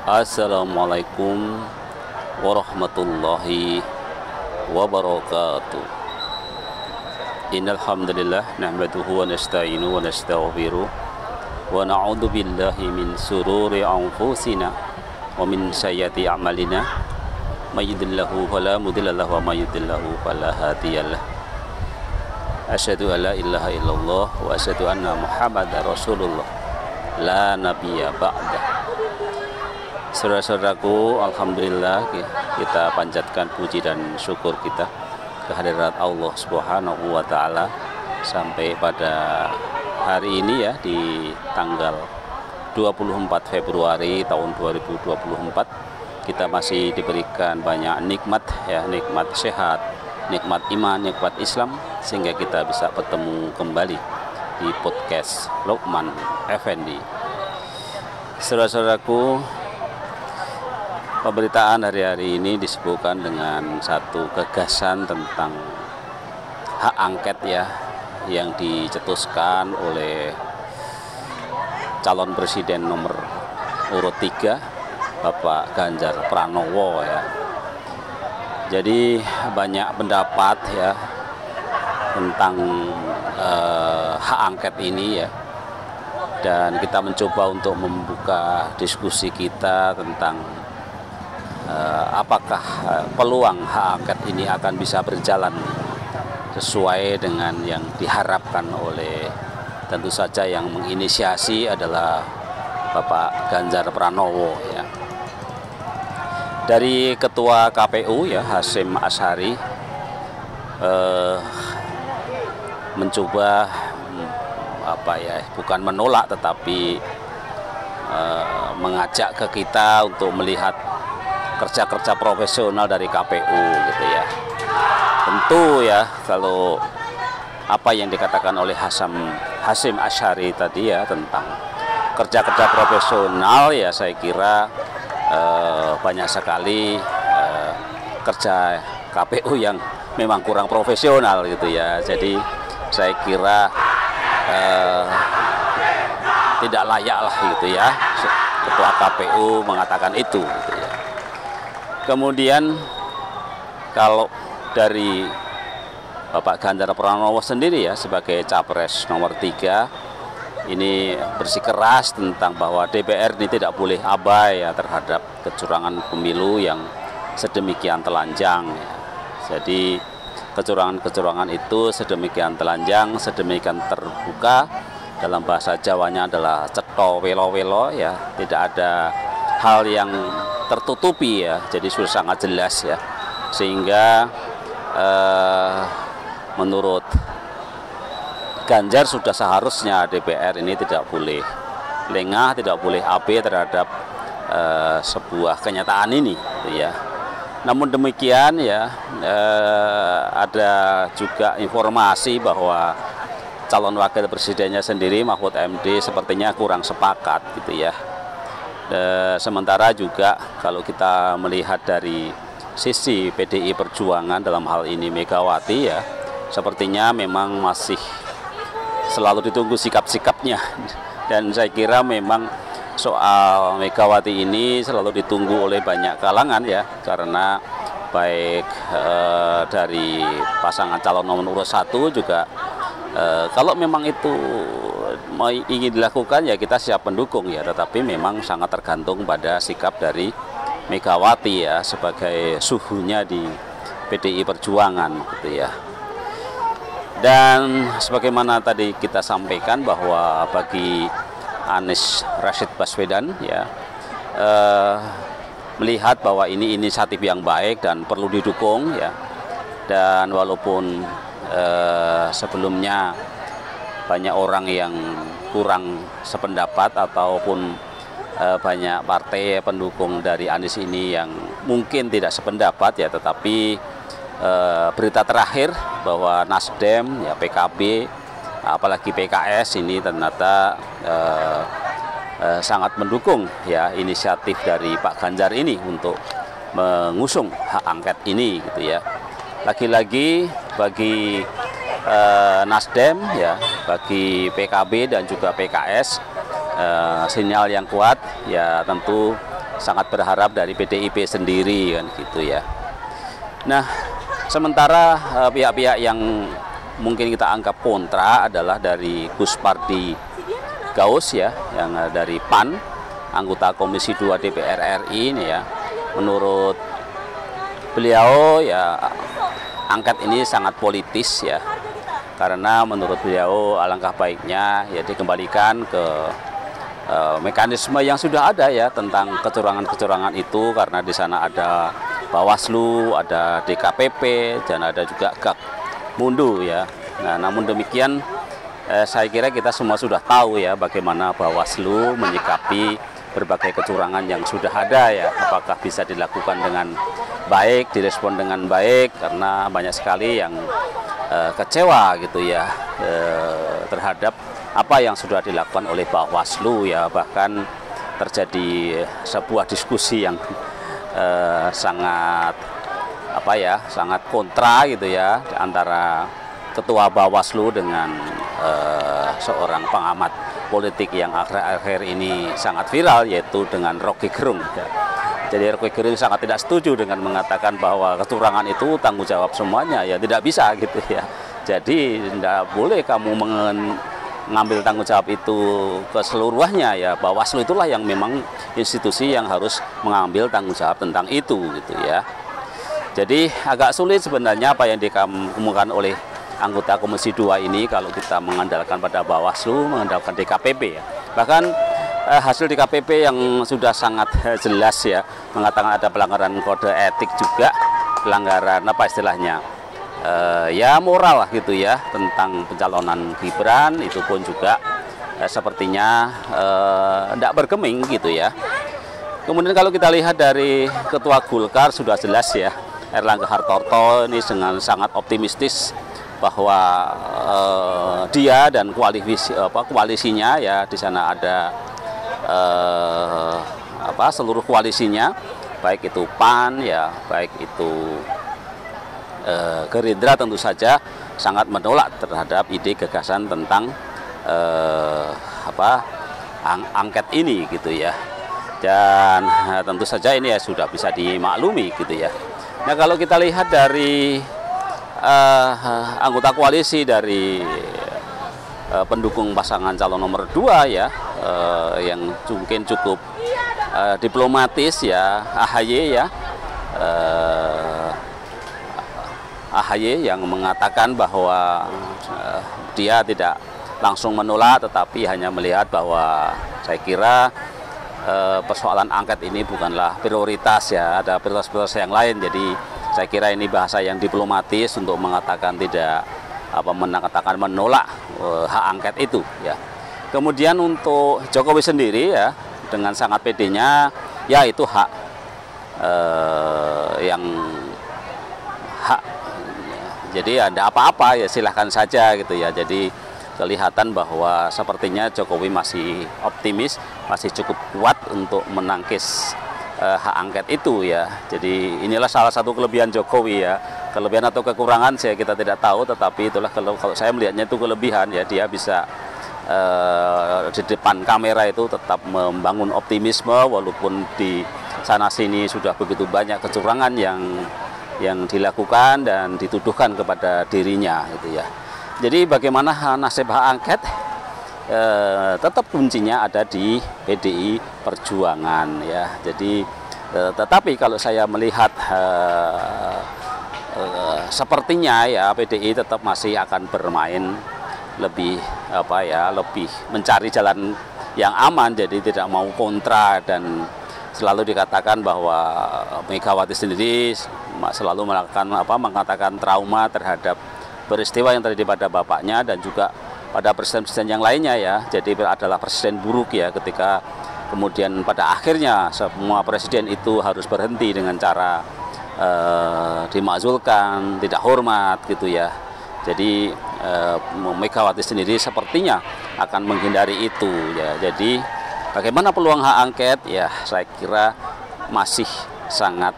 Assalamualaikum warahmatullahi wabarakatuh. Innal hamdalillah nahmaduhu wa nasta'inu wa nastaghfiruh wa na'udzu billahi min sururi anfusina wa min sayyiati a'malina may yahdihillahu fala mudilla lahu wa may yudlilhu fala hadiyalah. Asyhadu an la ilaha illallah wa asyhadu anna Muhammadar Rasulullah la nabiyya ba'da. Saudara-saudaraku, alhamdulillah kita panjatkan puji dan syukur kita kehadirat Allah Subhanahu wa taala sampai pada hari ini ya, di tanggal 24 Februari tahun 2024 kita masih diberikan banyak nikmat ya, nikmat sehat, nikmat iman, nikmat Islam, sehingga kita bisa bertemu kembali di podcast Luqman Effendi. Saudara-saudaraku, pemberitaan hari-hari ini disebutkan dengan satu gagasan tentang hak angket ya, yang dicetuskan oleh calon presiden nomor urut 3 Bapak Ganjar Pranowo ya. Jadi banyak pendapat ya tentang hak angket ini ya, dan kita mencoba untuk membuka diskusi kita tentang apakah peluang hak angket ini akan bisa berjalan sesuai dengan yang diharapkan oleh, tentu saja yang menginisiasi adalah Bapak Ganjar Pranowo ya. Dari Ketua KPU ya, Hasyim Asyari mencoba bukan menolak tetapi mengajak ke kita untuk melihat kerja-kerja profesional dari KPU gitu ya. Tentu ya, kalau apa yang dikatakan oleh Hasyim Asyari tadi ya tentang kerja-kerja profesional ya, saya kira banyak sekali kerja KPU yang memang kurang profesional gitu ya. Jadi saya kira tidak layak lah gitu ya Ketua KPU mengatakan itu gitu ya. Kemudian kalau dari Bapak Ganjar Pranowo sendiri ya, sebagai capres nomor 3 ini bersikeras tentang bahwa DPR ini tidak boleh abai ya terhadap kecurangan pemilu yang sedemikian telanjang ya. Jadi kecurangan-kecurangan itu sedemikian telanjang, sedemikian terbuka, dalam bahasa Jawanya adalah cetha welo-welo ya, tidak ada hal yang tertutupi ya, jadi sudah sangat jelas ya, sehingga menurut Ganjar sudah seharusnya DPR ini tidak boleh lengah, tidak boleh abai terhadap sebuah kenyataan ini gitu ya. Namun demikian ya, ada juga informasi bahwa calon wakil presidennya sendiri Mahfud MD sepertinya kurang sepakat gitu ya. Sementara juga kalau kita melihat dari sisi PDI Perjuangan, dalam hal ini Megawati ya, sepertinya memang masih selalu ditunggu sikap-sikapnya, dan saya kira memang soal Megawati ini selalu ditunggu oleh banyak kalangan ya, karena baik dari pasangan calon nomor urut 1 juga kalau memang itu ingin dilakukan ya kita siap mendukung ya, tetapi memang sangat tergantung pada sikap dari Megawati ya sebagai suhunya di PDI Perjuangan gitu ya. Dan sebagaimana tadi kita sampaikan bahwa bagi Anies Rashid Baswedan ya, melihat bahwa ini inisiatif yang baik dan perlu didukung ya. Dan walaupun sebelumnya banyak orang yang kurang sependapat ataupun banyak partai pendukung dari Anies ini yang mungkin tidak sependapat ya, tetapi berita terakhir bahwa Nasdem ya, PKB apalagi PKS ini ternyata sangat mendukung ya inisiatif dari Pak Ganjar ini untuk mengusung hak angket ini gitu ya. Lagi-lagi bagi Nasdem ya, bagi PKB dan juga PKS sinyal yang kuat ya, tentu sangat berharap dari PDIP sendiri kan gitu ya. Nah, sementara pihak-pihak yang mungkin kita anggap kontra adalah dari Gus Pardi Gaus ya, yang dari PAN, anggota Komisi 2 DPR RI ini ya. Menurut beliau ya angket ini sangat politis ya. Karena menurut beliau alangkah baiknya ya dikembalikan ke mekanisme yang sudah ada ya tentang kecurangan-kecurangan itu, karena di sana ada Bawaslu, ada DKPP, dan ada juga Gakmundu ya. Nah, namun demikian saya kira kita semua sudah tahu ya bagaimana Bawaslu menyikapi berbagai kecurangan yang sudah ada ya. Apakah bisa dilakukan dengan baik, direspon dengan baik, karena banyak sekali yang kecewa gitu ya terhadap apa yang sudah dilakukan oleh Bawaslu ya. Bahkan terjadi sebuah diskusi yang sangat sangat kontra gitu ya antara ketua Bawaslu dengan seorang pengamat politik yang akhir-akhir ini sangat viral, yaitu dengan Rocky Gerung ya. Jadi Rocky Gerung sangat tidak setuju dengan mengatakan bahwa kecurangan itu tanggung jawab semuanya, ya tidak bisa gitu ya. Jadi tidak boleh kamu mengambil tanggung jawab itu keseluruhannya ya. Bawaslu itulah yang memang institusi yang harus mengambil tanggung jawab tentang itu gitu ya. Jadi agak sulit sebenarnya apa yang dikemukakan oleh anggota Komisi 2 ini kalau kita mengandalkan pada Bawaslu, mengandalkan DKPP ya. Bahkan hasil DKPP yang sudah sangat jelas ya, mengatakan ada pelanggaran kode etik juga, pelanggaran apa istilahnya, ya moral lah gitu ya, tentang pencalonan Gibran, itu pun juga sepertinya tidak bergeming gitu ya. Kemudian kalau kita lihat dari Ketua Golkar sudah jelas ya, Erlangga Hartarto ini dengan sangat optimistis bahwa dia dan koalisinya ya, di sana ada seluruh koalisinya, baik itu PAN ya, baik itu Gerindra, tentu saja sangat menolak terhadap ide gagasan tentang angket ini gitu ya. Dan tentu saja ini ya sudah bisa dimaklumi gitu ya. Nah, kalau kita lihat dari anggota koalisi dari pendukung pasangan calon nomor 2 ya, yang mungkin cukup diplomatis ya, AHY ya, AHY yang mengatakan bahwa dia tidak langsung menolak, tetapi hanya melihat bahwa saya kira persoalan angket ini bukanlah prioritas ya, ada prioritas-prioritas yang lain. Jadi saya kira ini bahasa yang diplomatis untuk mengatakan tidak menolak hak angket itu ya. Kemudian untuk Jokowi sendiri ya, dengan sangat pedenya ya, itu hak yang hak. Jadi ada apa-apa ya silahkan saja gitu ya. Jadi kelihatan bahwa sepertinya Jokowi masih optimis, masih cukup kuat untuk menangkis hak angket itu ya. Jadi inilah salah satu kelebihan Jokowi ya. Kelebihan atau kekurangan kita tidak tahu, tetapi itulah kalau saya melihatnya itu kelebihan ya. Dia bisa di depan kamera itu tetap membangun optimisme walaupun di sana sini sudah begitu banyak kecurangan yang dilakukan dan dituduhkan kepada dirinya gitu ya. Jadi bagaimana nasib hak angket, tetap kuncinya ada di PDI Perjuangan ya. Jadi tetapi kalau saya melihat sepertinya ya PDI tetap masih akan bermain lebih lebih mencari jalan yang aman, jadi tidak mau kontra. Dan selalu dikatakan bahwa Megawati sendiri selalu mengatakan trauma terhadap peristiwa yang terjadi pada bapaknya dan juga pada presiden-presiden yang lainnya ya. Jadi adalah presiden buruk ya, ketika kemudian pada akhirnya semua presiden itu harus berhenti dengan cara dimakzulkan, tidak hormat gitu ya. Jadi Megawati sendiri sepertinya akan menghindari itu ya. Jadi bagaimana peluang hak angket ya, saya kira masih sangat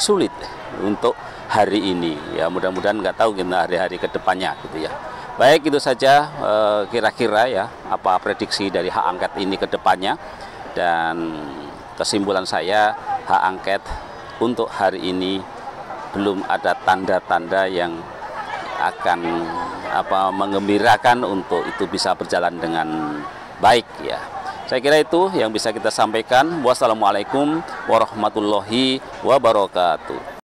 sulit untuk hari ini ya. Mudah-mudahan nggak tahu kita hari-hari ke depannya gitu ya. Baik, itu saja kira-kira ya apa prediksi dari hak angket ini ke depannya. Dan kesimpulan saya, hak angket untuk hari ini belum ada tanda-tanda yang akan mengembirakan untuk itu bisa berjalan dengan baik ya. Saya kira itu yang bisa kita sampaikan. Wassalamualaikum warahmatullahi wabarakatuh.